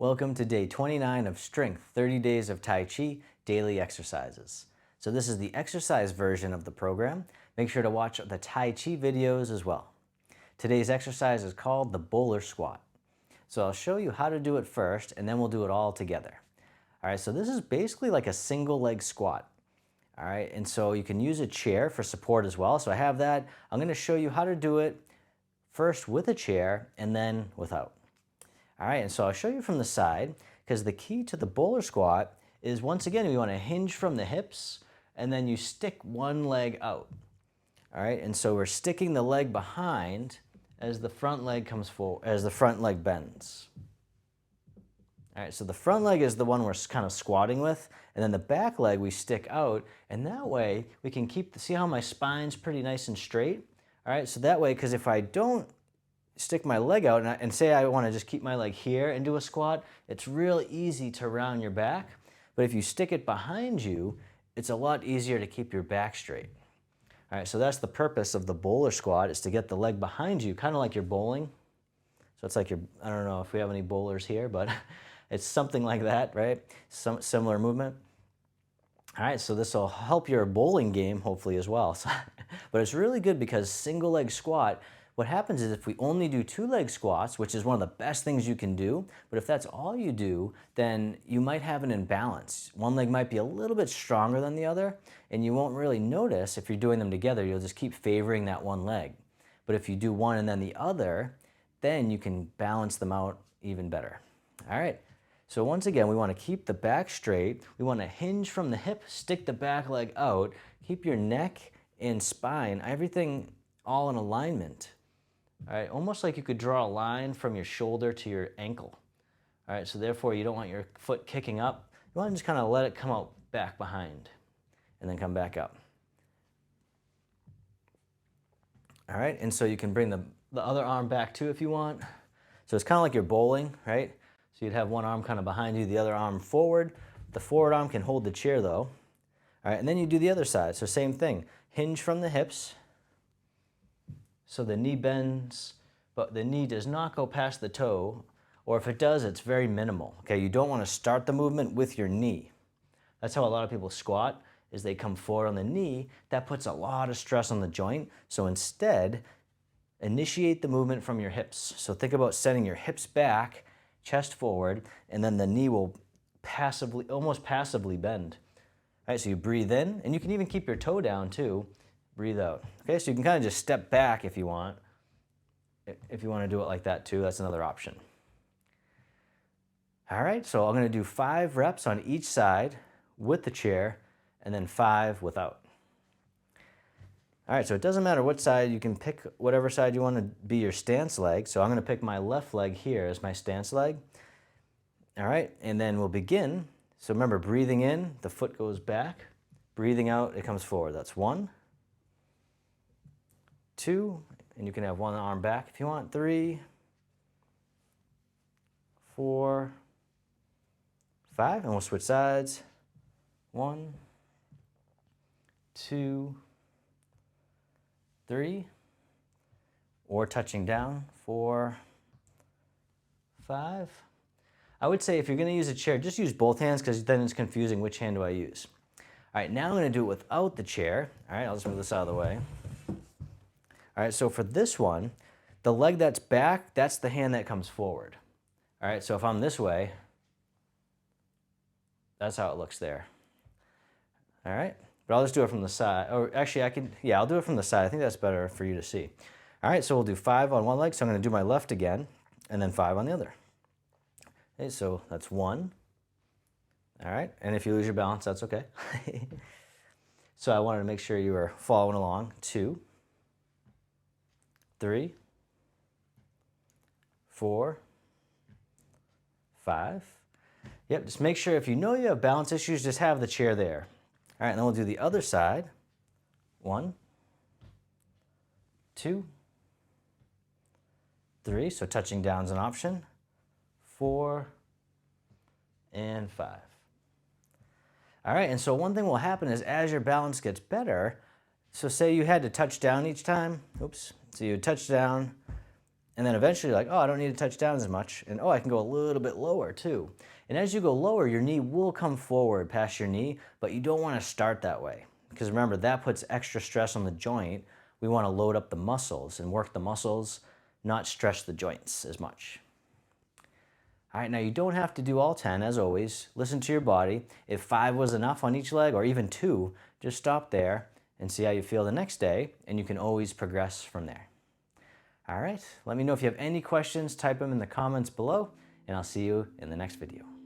Welcome to day 29 of Strength 30 Days of Tai Chi Daily Exercises. So this is the exercise version of the program. Make sure to watch the Tai Chi videos as well. Today's exercise is called the bowler squat. So I'll show you how to do it first and then we'll do it all together. All right, so this is basically like a single leg squat. All right, and so you can use a chair for support as well. So I have that. I'm going to show you how to do it first with a chair and then without. All right, and so I'll show you from the side because the key to the bowler squat is, once again, you want to hinge from the hips and then you stick one leg out. All right, and so we're sticking the leg behind as the front leg comes forward, as the front leg bends. All right, so the front leg is the one we're kind of squatting with, and then the back leg we stick out, and that way we can see how my spine's pretty nice and straight? All right, so that way, because if I don't stick my leg out and say I want to just keep my leg here and do a squat, it's real easy to round your back. But if you stick it behind you, it's a lot easier to keep your back straight. All right, so that's the purpose of the bowler squat, is to get the leg behind you, kind of like you're bowling. So it's like I don't know if we have any bowlers here, but it's something like that, right? Some similar movement. All right, so this will help your bowling game hopefully as well. But it's really good because single leg squat, what happens is if we only do two leg squats, which is one of the best things you can do, but if that's all you do, then you might have an imbalance. One leg might be a little bit stronger than the other, and you won't really notice if you're doing them together. You'll just keep favoring that one leg. But if you do one and then the other, then you can balance them out even better. All right. So once again, we want to keep the back straight. We want to hinge from the hip, stick the back leg out, keep your neck and spine, everything all in alignment. All right, almost like you could draw a line from your shoulder to your ankle. All right, so therefore you don't want your foot kicking up. You want to just kind of let it come out back behind and then come back up. All right, and so you can bring the other arm back too if you want. So it's kind of like you're bowling, right? So you'd have one arm kind of behind you, the other arm forward. The forward arm can hold the chair though. All right, and then you do the other side. So same thing, hinge from the hips. So the knee bends, but the knee does not go past the toe, or if it does, it's very minimal. Okay, you don't want to start the movement with your knee. That's how a lot of people squat, is they come forward on the knee. That puts a lot of stress on the joint. So instead, initiate the movement from your hips. So think about sending your hips back, chest forward, and then the knee will almost passively bend. All right, so you breathe in, and you can even keep your toe down too. Breathe out. Okay, so you can kind of just step back if you want. If you want to do it like that too, that's another option. All right, so I'm going to do 5 reps on each side with the chair, and then 5 without. All right, so it doesn't matter what side, you can pick whatever side you want to be your stance leg. So I'm going to pick my left leg here as my stance leg. All right, and then we'll begin. So remember, breathing in, the foot goes back. Breathing out, it comes forward. That's 1, 2, and you can have one arm back if you want. 3, 4, 5, and we'll switch sides. 1, 2, 3, or touching down. 4, 5. I would say if you're going to use a chair, just use both hands, because then it's confusing which hand do I use. All right, now I'm going to do it without the chair. All right, I'll just move this out of the way. All right, so for this one, the leg that's back, that's the hand that comes forward. All right, so if I'm this way, that's how it looks there. All right, but I'll just do it from the side. Or actually, I'll do it from the side. I think that's better for you to see. All right, so we'll do 5 on one leg. So I'm going to do my left again, and then 5 on the other. Okay, so that's 1. All right, and if you lose your balance, that's okay. So I wanted to make sure you were following along. 2, 3, 4, 5. Yep, just make sure if you know you have balance issues, just have the chair there. All right, and then we'll do the other side. 1, 2, 3, so touching down is an option. 4, and 5. All right, and so one thing will happen is as your balance gets better, so say you had to touch down each time, oops, so you touch down, And then eventually you're like, oh, I don't need to touch down as much. And oh, I can go a little bit lower too. And as you go lower, your knee will come forward past your knee, but you don't want to start that way. Because remember, that puts extra stress on the joint. We want to load up the muscles and work the muscles, not stress the joints as much. All right, now you don't have to do all 10 as always. Listen to your body. If 5 was enough on each leg or even 2, just stop there and see how you feel the next day, and you can always progress from there. All right, let me know if you have any questions, type them in the comments below, and I'll see you in the next video.